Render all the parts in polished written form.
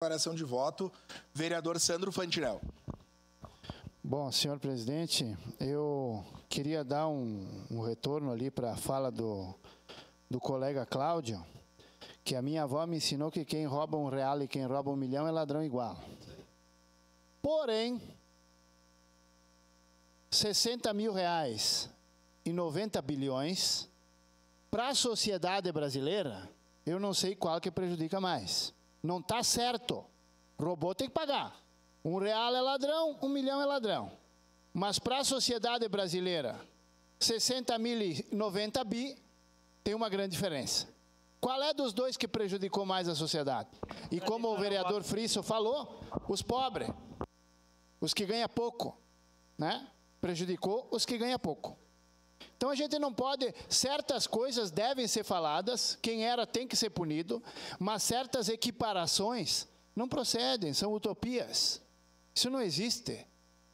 Declaração de voto, vereador Sandro Fantinel. Bom, senhor presidente, eu queria dar um retorno ali para a fala do colega Cláudio, que a minha avó me ensinou que quem rouba R$1 e quem rouba 1 milhão é ladrão igual. Porém, 60 mil reais e 90 bilhões, para a sociedade brasileira, eu não sei qual que prejudica mais. Não está certo. Roubou tem que pagar. R$1 é ladrão, 1 milhão é ladrão. Mas para a sociedade brasileira, 60 mil e 90 bi tem uma grande diferença. Qual é dos dois que prejudicou mais a sociedade? E como o vereador Frisso falou, os pobres, os que ganham pouco, né? Prejudicou os que ganham pouco. Então a gente não pode, certas coisas devem ser faladas, quem era tem que ser punido, mas certas equiparações não procedem, são utopias. Isso não existe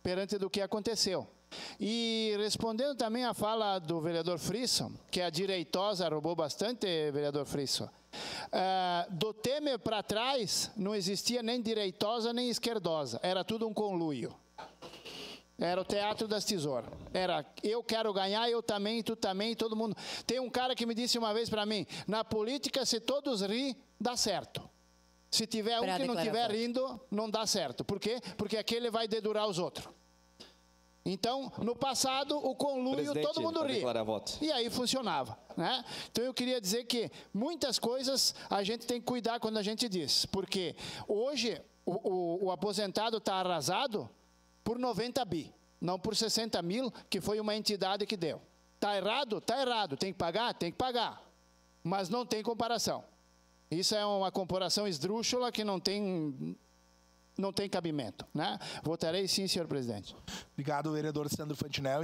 perante do que aconteceu. E respondendo também à fala do vereador Frisso, que a direitosa roubou bastante, vereador Frisso, do Temer para trás não existia nem direitosa nem esquerdosa, era tudo um conluio. Era o teatro das tesouras. Era eu quero ganhar, eu também, tu também, todo mundo. Tem um cara que me disse uma vez para mim, na política, se todos rir, dá certo. Se tiver um que não estiver rindo, não dá certo. Por quê? Porque aquele vai dedurar os outros. Então, no passado, o conluio, todo mundo ria. E aí funcionava, né? Então, eu queria dizer que muitas coisas a gente tem que cuidar quando a gente diz. Porque hoje, o aposentado está arrasado por 90 bi, não por 60 mil, que foi uma entidade que deu. Está errado? Está errado. Tem que pagar? Tem que pagar. Mas não tem comparação. Isso é uma comparação esdrúxula que não tem cabimento, né? Votarei sim, senhor presidente. Obrigado, vereador Sandro Fantinel.